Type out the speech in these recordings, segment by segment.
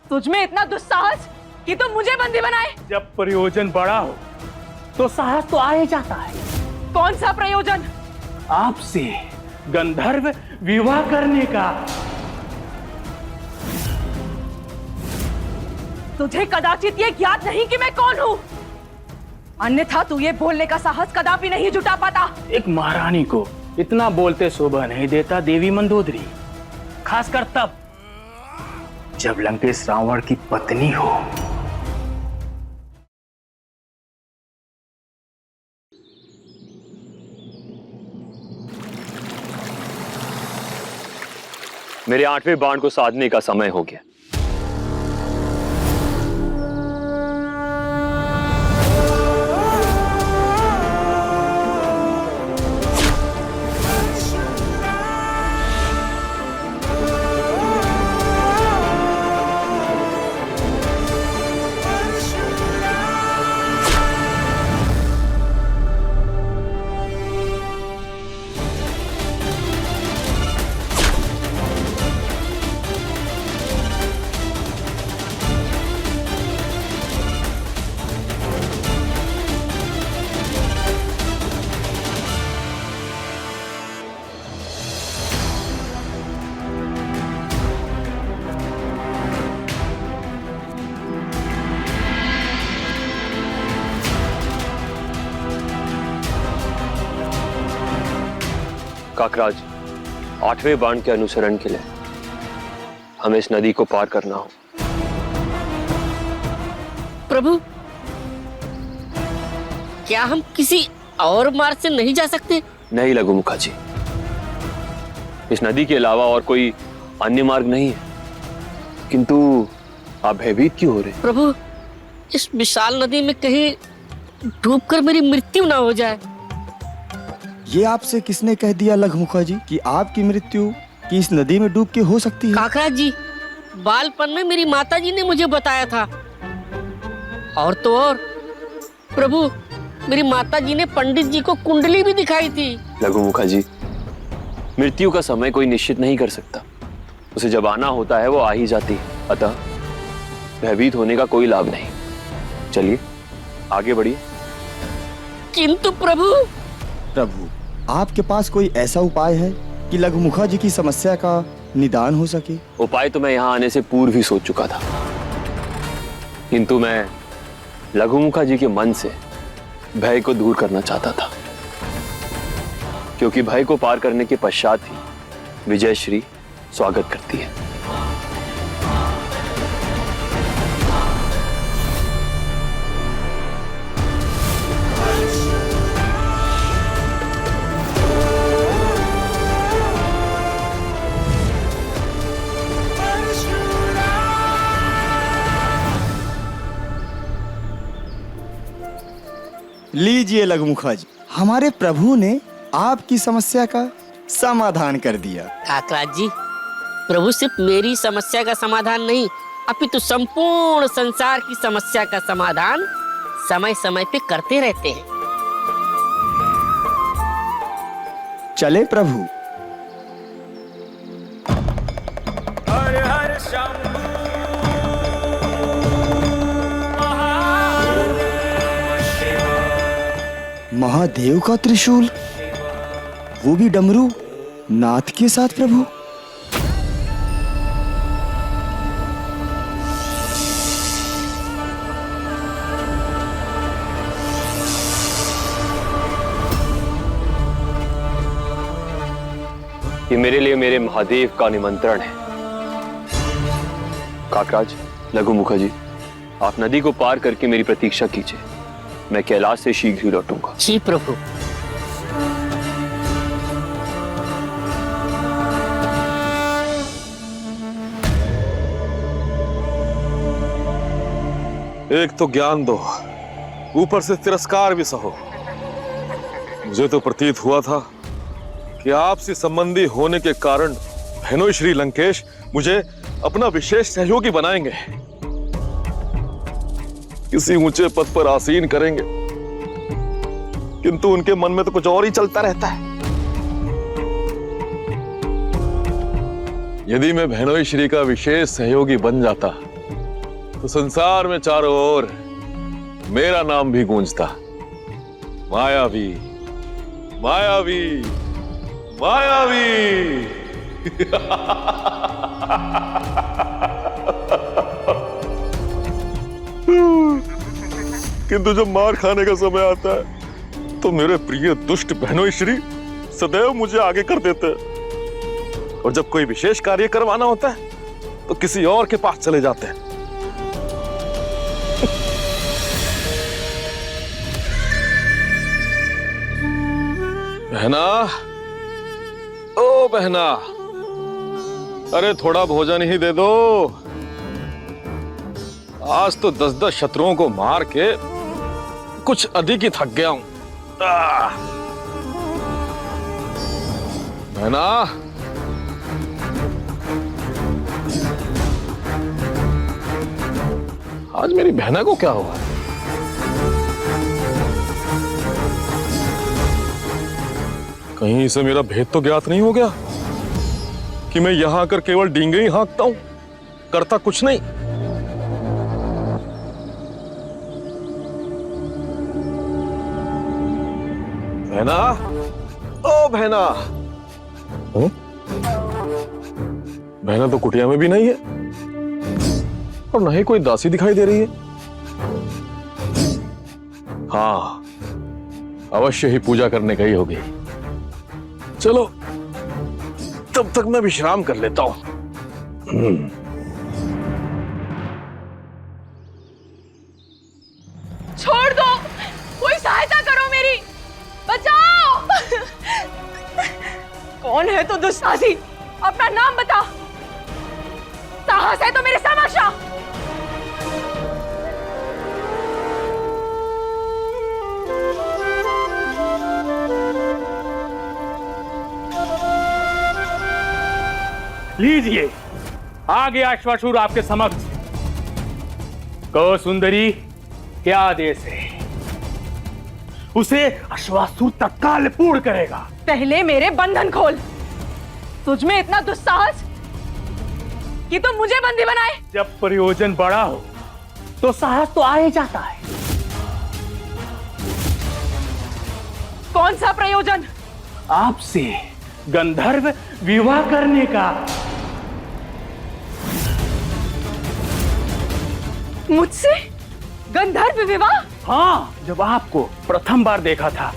तुझमें इतना दुस्साहस कि तुम मुझे बंदी बनाए। जब प्रयोजन बड़ा हो तो साहस तो आ ही जाता है। कौन सा प्रयोजन? आपसे गंधर्व विवाह करने का। तुझे कदाचित ये ज्ञात नहीं कि मैं कौन हूँ, अन्यथा तू ये बोलने का साहस कदापि नहीं जुटा पाता। एक महारानी को इतना बोलते शोभा नहीं देता देवी मंदोदरी, खासकर तब जब लंकेश रावण की पत्नी हो। मेरे 8वें बाण को साधने का समय हो गया। काकराज, 8वें बाण के अनुसरण के लिए हमें इस नदी को पार करना हो। प्रभु, क्या हम किसी और मार्ग से नहीं जा सकते? नहीं लघुमुखा जी, इस नदी के अलावा और कोई अन्य मार्ग नहीं है। किंतु आप भयभीत क्यों हो रहे? प्रभु, इस विशाल नदी में कहीं डूबकर मेरी मृत्यु ना हो जाए। ये आपसे किसने कह दिया लघुमुखा जी कि आपकी मृत्यु कि इस नदी में डूब के हो सकती है? काकराज जी, बालपन में मेरी माता जी ने मुझे बताया था। और तो और प्रभु, मेरी माता जी ने पंडित जी को कुंडली भी दिखाई थी। लघुमुखा जी, मृत्यु का समय कोई निश्चित नहीं कर सकता, उसे जब आना होता है वो आ ही जाती है। अतः भयभीत होने का कोई लाभ नहीं। चलिए आगे बढ़िए। किंतु प्रभु, आपके पास कोई ऐसा उपाय है कि लघुमुखा जी की समस्या का निदान हो सके? उपाय तो मैं यहाँ आने से पूर्व ही सोच चुका था, किंतु मैं लघुमुखा जी के मन से भय को दूर करना चाहता था, क्योंकि भय को पार करने के पश्चात ही विजयश्री स्वागत करती है। लीजिए लघुमुखा जी, हमारे प्रभु ने आपकी समस्या का समाधान कर दिया। काकराज जी, प्रभु सिर्फ मेरी समस्या का समाधान नहीं, अपितु संपूर्ण संसार की समस्या का समाधान समय समय पे करते रहते हैं। चले प्रभु। हर हर शंभू महादेव का त्रिशूल, वो भी डमरू नाथ के साथ प्रभु। ये मेरे लिए मेरे महादेव का निमंत्रण है। काकराज, लघुमुखा जी, आप नदी को पार करके मेरी प्रतीक्षा कीजिए, मैं कैलाश से शीघ्र ही लौटूंगा। जी प्रभु। एक तो ज्ञान दो, ऊपर से तिरस्कार भी सहो। मुझे तो प्रतीत हुआ था कि आपसे संबंधी होने के कारण बहनोई श्री लंकेश मुझे अपना विशेष सहयोगी बनाएंगे, किसी ऊंचे पद पर आसीन करेंगे, किंतु उनके मन में तो कुछ और ही चलता रहता है। यदि मैं बहनोई श्री का विशेष सहयोगी बन जाता तो संसार में चारों ओर मेरा नाम भी गूंजता, मायावी, मायावी, मायावी। किंतु जब मार खाने का समय आता है तो मेरे प्रिय दुष्ट बहनोई श्री सदैव मुझे आगे कर देते हैं, और जब कोई विशेष कार्य करवाना होता है तो किसी और के पास चले जाते हैं। बहना, ओ बहना, अरे थोड़ा भोजन ही दे दो। आज तो 10-10 शत्रुओं को मार के कुछ अधिक ही थक गया हूं। बहना, आज मेरी बहना को क्या हुआ? कहीं इसे मेरा भेद तो ज्ञात नहीं हो गया कि मैं यहां आकर केवल डींगे ही हाँकता हूं, करता कुछ नहीं। बहना, ओ बहना। बहना तो कुटिया में भी नहीं है और न ही कोई दासी दिखाई दे रही है। हाँ, अवश्य ही पूजा करने गई होगी। चलो तब तक मैं विश्राम कर लेता हूं। छोड़ दो, कोई सहायता करो मेरी, बचाओ। कौन है तू दुस्साहसी? अपना नाम बता। साहस है तो मेरे समक्ष आ। लीजिए, आ गया अश्वासुर आपके समक्ष। कहो सुंदरी, क्या आदेश है? उसे अश्वासुर तत्काल पूर्ण करेगा। पहले मेरे बंधन खोल। तुझ में इतना दुस्साहस कि तुम मुझे बंदी बनाए। जब प्रयोजन बड़ा हो तो साहस तो आ ही जाता है। कौन सा प्रयोजन? आपसे गंधर्व विवाह करने का। मुझसे गंधर्व विवाह? हाँ, जब आपको प्रथम बार देखा था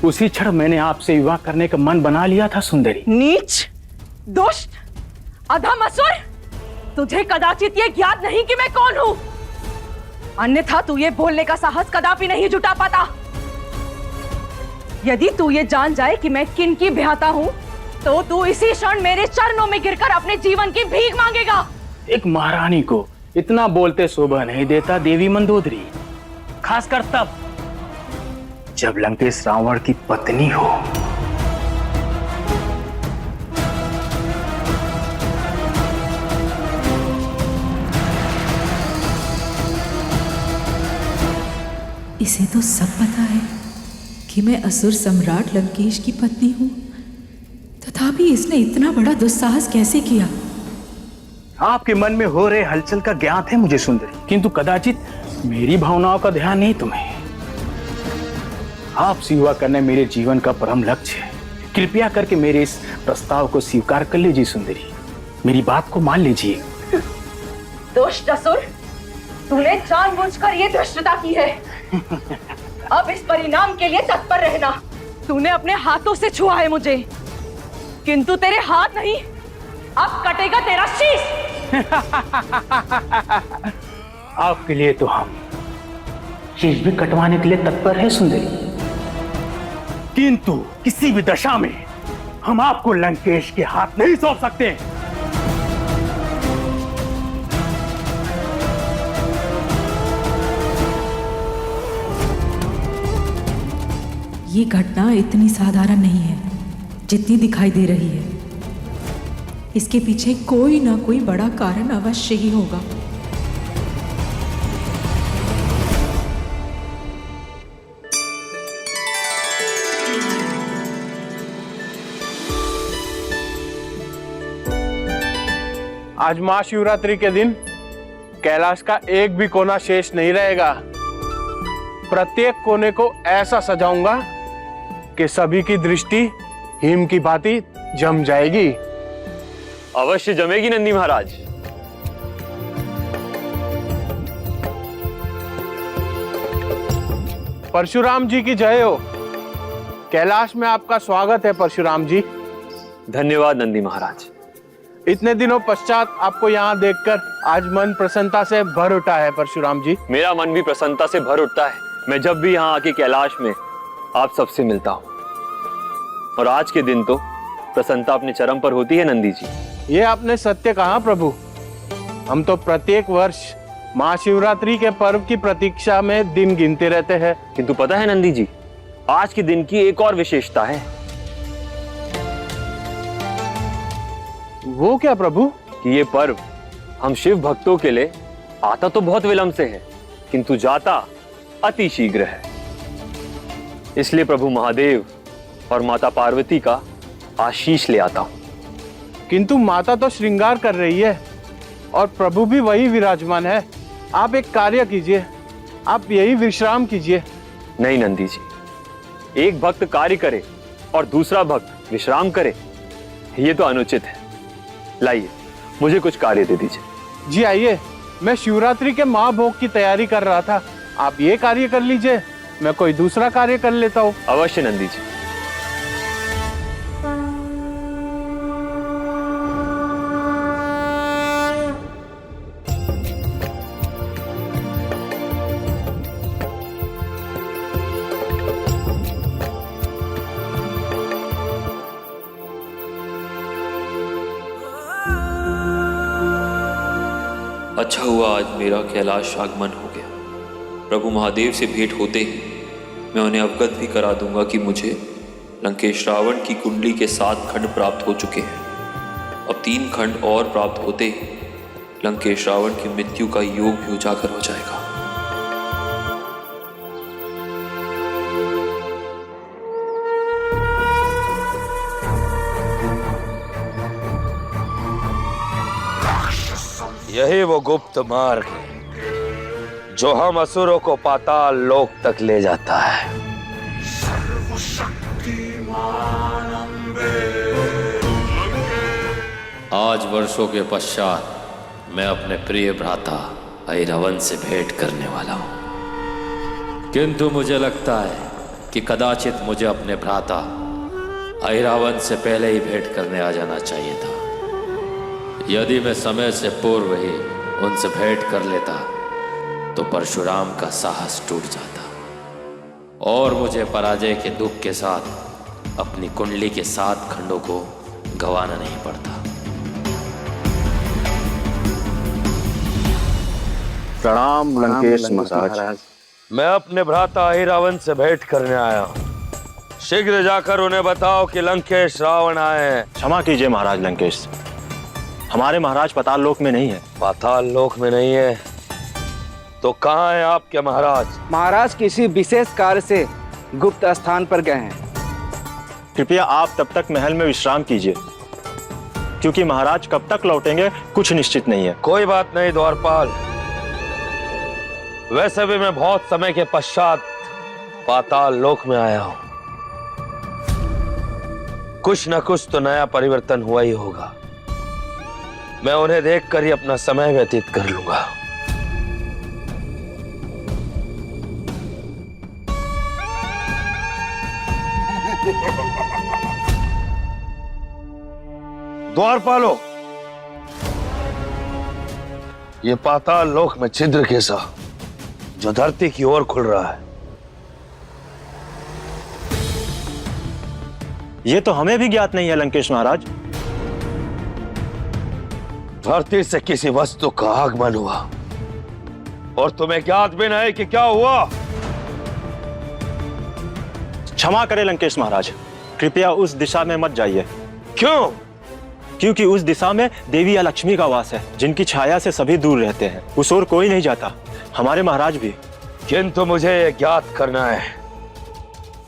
उसी क्षण मैंने आपसे विवाह करने का मन बना लिया था सुंदरी। नीच, दुष्ट, अधम असुर, तुझे कदाचित ये ज्ञात नहीं कि मैं कौन हूं, अन्यथा तू ये बोलने का साहस कदापि नहीं जुटा पाता। यदि तू ये जान जाए कि मैं किन की ब्याहता हूं तो तू इसी क्षण मेरे चरणों में गिरकर अपने जीवन की भीख मांगेगा। एक महारानी को इतना बोलते शोभा नहीं देता देवी मंदोदरी, खासकर तब जब लंकेश रावण की पत्नी हो। इसे तो सब पता है कि मैं असुर सम्राट लंकेश की पत्नी हूं, तथापि इसने इतना बड़ा दुस्साहस कैसे किया? आपके मन में हो रहे हलचल का ज्ञात है मुझे सुंदरी, किंतु कदाचित मेरी भावनाओं का ध्यान नहीं तुम्हें। आप सेवा करने मेरे जीवन का परम लक्ष्य है। कृपया करके मेरे इस प्रस्ताव को स्वीकार कर लीजिए सुंदरी, मेरी बात को मान लीजिए। दुष्ट असुर, तूने जानबूझकर ये धृष्टता की है। अब इस परिणाम के लिए तत्पर रहना। तूने अपने हाथों से छुआ है मुझे, किंतु तेरे हाथ नहीं, अब कटेगा तेरा शीश। आपके लिए तो हम शीश भी कटवाने के लिए तत्पर है सुंदरी, किंतु किसी भी दशा में हम आपको लंकेश के हाथ नहीं सौंप सकते। ये घटना इतनी साधारण नहीं है जितनी दिखाई दे रही है। इसके पीछे कोई ना कोई बड़ा कारण अवश्य ही होगा। आज महाशिवरात्रि के दिन कैलाश का एक भी कोना शेष नहीं रहेगा। प्रत्येक कोने को ऐसा सजाऊंगा कि सभी की दृष्टि हिम की भांति जम जाएगी। अवश्य जमेगी नंदी महाराज। परशुराम जी की जय हो। कैलाश में आपका स्वागत है परशुराम जी। धन्यवाद नंदी महाराज। इतने दिनों पश्चात आपको यहाँ देखकर आज मन प्रसन्नता से भर उठा है परशुराम जी। मेरा मन भी प्रसन्नता से भर उठता है। मैं जब भी यहाँ आके कैलाश में आप सबसे मिलता हूँ, और आज के दिन तो प्रसन्नता अपने चरम पर होती है नंदी जी। ये आपने सत्य कहा प्रभु। हम तो प्रत्येक वर्ष महाशिवरात्रि के पर्व की प्रतीक्षा में दिन गिनते रहते हैं। किंतु पता है नंदी जी, आज के दिन की एक और विशेषता है। वो क्या प्रभु? कि ये पर्व हम शिव भक्तों के लिए आता तो बहुत विलंब से है, किंतु जाता अति शीघ्र है। इसलिए प्रभु महादेव और माता पार्वती का आशीष ले आता हूं। किंतु माता तो श्रृंगार कर रही है और प्रभु भी वही विराजमान है। आप एक कार्य कीजिए, आप यही विश्राम कीजिए। नहीं नंदी जी, एक भक्त कार्य करे और दूसरा भक्त विश्राम करे, ये तो अनुचित है। लाइए, मुझे कुछ कार्य दे दीजिए। जी आइए, मैं शिवरात्रि के महाभोग की तैयारी कर रहा था। आप ये कार्य कर लीजिए, मैं कोई दूसरा कार्य कर लेता हूँ। अवश्य नंदी जी। अच्छा हुआ आज मेरा कैलाश आगमन हो गया। प्रभु महादेव से भेंट होते ही मैं उन्हें अवगत भी करा दूंगा कि मुझे लंकेश रावण की कुंडली के 7 खंड प्राप्त हो चुके हैं। अब 3 खंड और प्राप्त होते ही लंकेश रावण की मृत्यु का योग भी उजागर हो जाएगा। यही वो गुप्त मार्ग है जो हम असुरों को पाताल लोक तक ले जाता है। आज वर्षों के पश्चात मैं अपने प्रिय भ्राता ऐरावत से भेंट करने वाला हूं, किंतु मुझे लगता है कि कदाचित मुझे अपने भ्राता ऐरावत से पहले ही भेंट करने आ जाना चाहिए था। यदि मैं समय से पूर्व ही उनसे भेंट कर लेता तो परशुराम का साहस टूट जाता और मुझे पराजय के दुख के साथ अपनी कुंडली के 7 खंडों को गंवाना नहीं पड़ता। प्रणाम लंकेश महाराज। मैं अपने भ्राता ऐरावत से भेंट करने आया हूँ। शीघ्र जाकर उन्हें बताओ कि लंकेश रावण आए हैं। क्षमा कीजिए महाराज लंकेश, हमारे महाराज पाताल लोक में नहीं है। पाताल लोक में नहीं है तो कहाँ है आपके महाराज? महाराज किसी विशेष कार्य से गुप्त स्थान पर गए हैं। कृपया आप तब तक महल में विश्राम कीजिए, क्योंकि महाराज कब तक लौटेंगे कुछ निश्चित नहीं है। कोई बात नहीं द्वारपाल, वैसे भी मैं बहुत समय के पश्चात पाताल लोक में आया हूं। कुछ न कुछ तो नया परिवर्तन हुआ ही होगा। मैं उन्हें देखकर ही अपना समय व्यतीत कर लूंगा। द्वारपालो, ये पाताल लोक में छिद्र कैसा जो धरती की ओर खुल रहा है? ये तो हमें भी ज्ञात नहीं है लंकेश महाराज। धरती से किसी वस्तु का आगमन हुआ और तुम्हें ज्ञात भी नहीं कि क्या हुआ। क्षमा करें लंकेश महाराज, कृपया उस दिशा में मत जाइए। क्यों? क्योंकि उस दिशा में देवी या लक्ष्मी का वास है, जिनकी छाया से सभी दूर रहते हैं। उस ओर कोई नहीं जाता, हमारे महाराज भी। किंतु मुझे यह ज्ञात करना है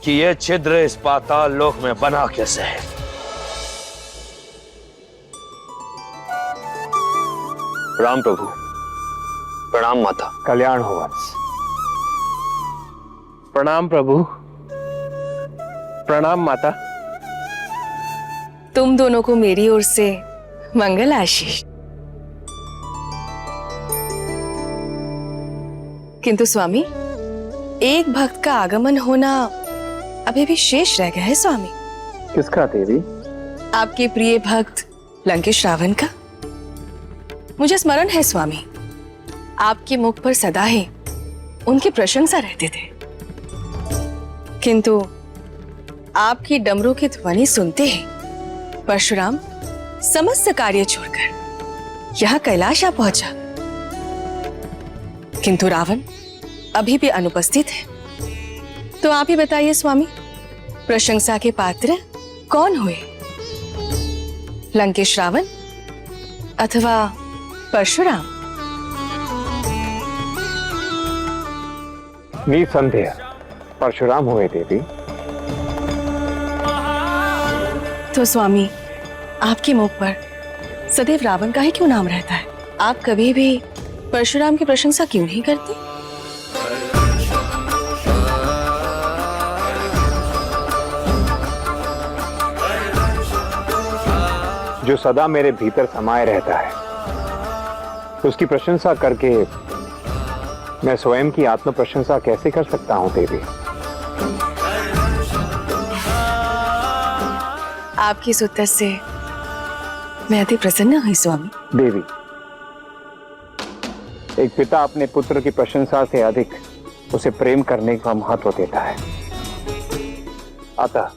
कि यह छिद्र इस पाताल लोक में बना कैसे है। राम प्रभु। प्रणाम माता। कल्याण हो वत्स। प्रणाम प्रभु। प्रणाम माता। तुम दोनों को मेरी ओर से मंगल आशीष। किंतु स्वामी, एक भक्त का आगमन होना अभी भी शेष रह गया है स्वामी। किसका देवी? आपके प्रिय भक्त लंकेश रावण का। मुझे स्मरण है स्वामी, आपके मुख पर सदा ही उनकी प्रशंसा रहते थे, किंतु आपकी डमरू की ध्वनि सुनते ही परशुराम समस्त कार्य छोड़कर यहाँ कैलाश आ पहुंचा। किंतु रावण अभी भी अनुपस्थित है। तो आप ही बताइए स्वामी, प्रशंसा के पात्र कौन हुए? लंकेश रावण अथवा परशुराम? निसंदेह परशुराम हुए देवी। तो स्वामी, आपके मुख पर सदैव रावण का ही क्यों नाम रहता है? आप कभी भी परशुराम की प्रशंसा क्यों नहीं करते? जो सदा मेरे भीतर समाये रहता है, उसकी प्रशंसा करके मैं स्वयं की आत्म प्रशंसा कैसे कर सकता हूं देवी? आपकी इस उत्तर से मैं अति प्रसन्न हुई स्वामी। देवी, एक पिता अपने पुत्र की प्रशंसा से अधिक उसे प्रेम करने का महत्व देता है। अतः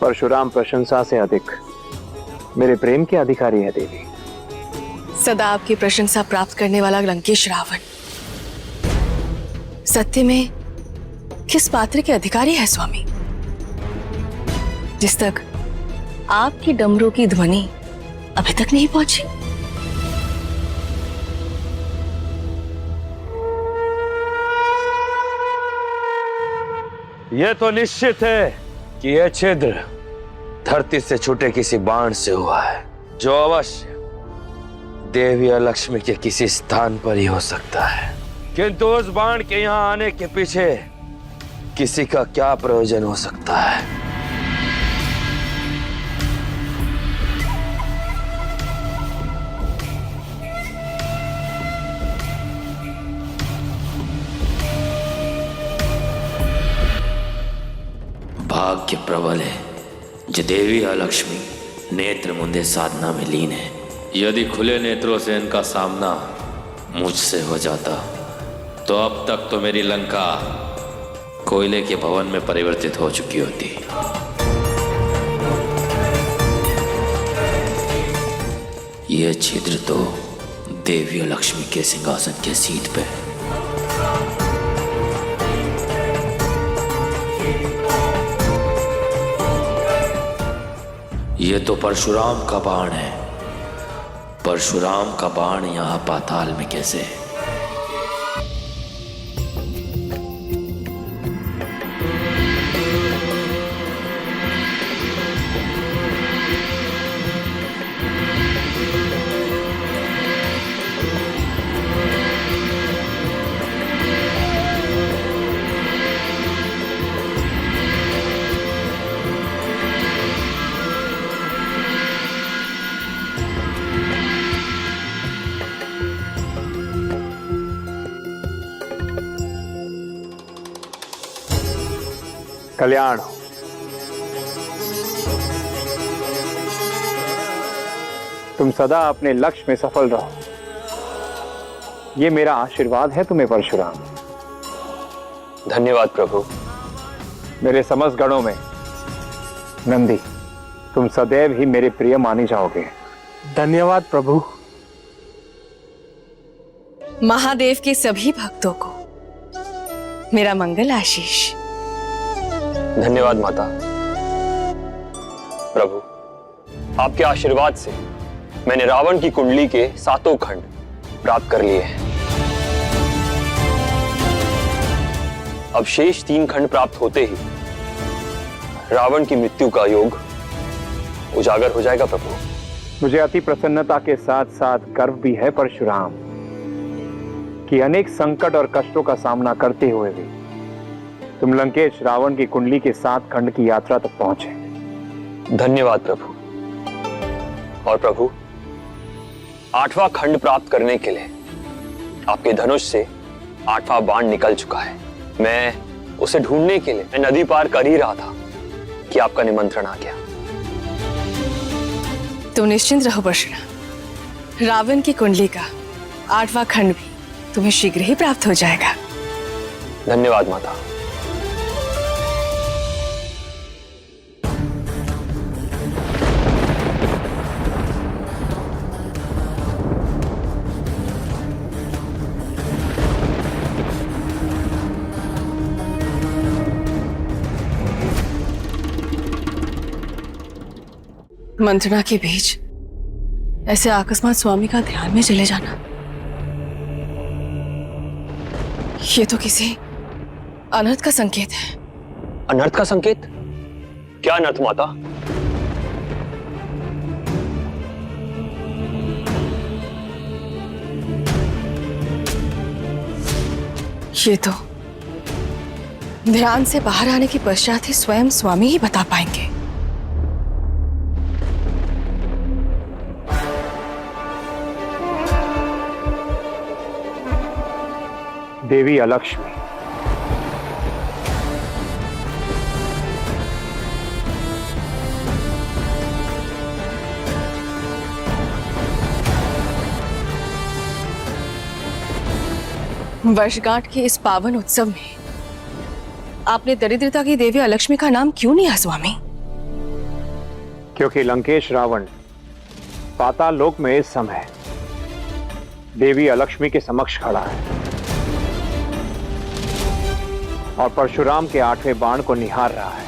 परशुराम प्रशंसा से अधिक मेरे प्रेम के अधिकारी है देवी। सदा आपकी प्रशंसा प्राप्त करने वाला लंकेश रावण सत्य में किस पात्र के अधिकारी है स्वामी, जिस तक आपकी डमरू की ध्वनि अभी तक नहीं पहुंची? यह तो निश्चित है कि यह छिद्र धरती से छूटे किसी बाण से हुआ है, जो अवश्य देवी और लक्ष्मी के किसी स्थान पर ही हो सकता है। किंतु उस बाण के यहां आने के पीछे किसी का क्या प्रयोजन हो सकता है? भाग्य प्रबल है जो देवी और लक्ष्मी नेत्र मुंदे साधना में लीन है। यदि खुले नेत्रों से इनका सामना मुझसे हो जाता तो अब तक तो मेरी लंका कोयले के भवन में परिवर्तित हो चुकी होती। यह छिद्र तो देवी और लक्ष्मी के सिंहासन के सीट पे है। ये तो परशुराम का बाण है। परशुराम का बाण यहां पाताल में कैसे है? कल्याण हो। तुम सदा अपने लक्ष्य में सफल रहो, ये मेरा आशीर्वाद है तुम्हें परशुराम। धन्यवाद प्रभु। मेरे समस्त गणों में नंदी, तुम सदैव ही मेरे प्रिय माने जाओगे। धन्यवाद प्रभु। महादेव के सभी भक्तों को मेरा मंगल आशीष। धन्यवाद माता। प्रभु, आपके आशीर्वाद से मैंने रावण की कुंडली के 7 खंड प्राप्त कर लिए हैं। अब शेष 3 खंड प्राप्त होते ही रावण की मृत्यु का योग उजागर हो जाएगा प्रभु। मुझे अति प्रसन्नता के साथ साथ गर्व भी है परशुराम कि अनेक संकट और कष्टों का सामना करते हुए भी तुम लंकेश रावण की कुंडली के 7 खंड की यात्रा तक पहुंचे। धन्यवाद प्रभु। और प्रभु, 8वां खंड प्राप्त करने के लिए आपके धनुष से 8वां बाण निकल चुका है। मैं उसे ढूंढने के लिए नदी पार कर ही रहा था कि आपका निमंत्रण आ गया। तुम निश्चिंत रहो परशुराम, रावण की कुंडली का 8वां खंड भी तुम्हें शीघ्र ही प्राप्त हो जाएगा। धन्यवाद माता। मंत्रणा के बीच ऐसे अकस्मात स्वामी का ध्यान में चले जाना, ये तो किसी अनर्थ का संकेत है। अनर्थ का संकेत? क्या अनर्थ माता? ये तो ध्यान से बाहर आने के पश्चात ही स्वयं स्वामी ही बता पाएंगे। देवी अलक्ष्मी, वर्षगांठ के इस पावन उत्सव में आपने दरिद्रता की देवी अलक्ष्मी का नाम क्यों लिया स्वामी? क्योंकि लंकेश रावण पाताल लोक में इस समय देवी अलक्ष्मी के समक्ष खड़ा है और परशुराम के 8वें बाण को निहार रहा है,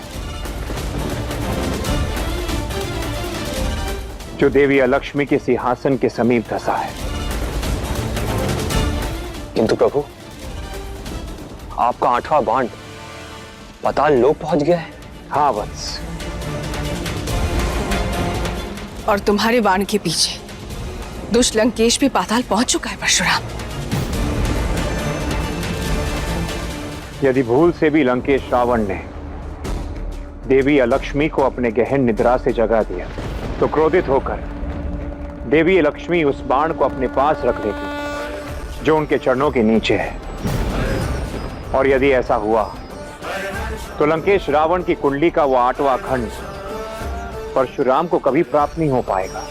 जो देवी अलक्ष्मी के सिंहासन के समीप धंसा है। किंतु प्रभु, आपका 8वां बाण पाताल लोक पहुंच गया है। हाँ वत्स, और तुम्हारे बाण के पीछे दुष्ट लंकेश भी पाताल पहुंच चुका है परशुराम। यदि भूल से भी लंकेश रावण ने देवी अलक्ष्मी को अपने गहन निद्रा से जगा दिया तो क्रोधित होकर देवी अलक्ष्मी उस बाण को अपने पास रख लेगी जो उनके चरणों के नीचे है। और यदि ऐसा हुआ तो लंकेश रावण की कुंडली का वो 8वां खंड परशुराम को कभी प्राप्त नहीं हो पाएगा।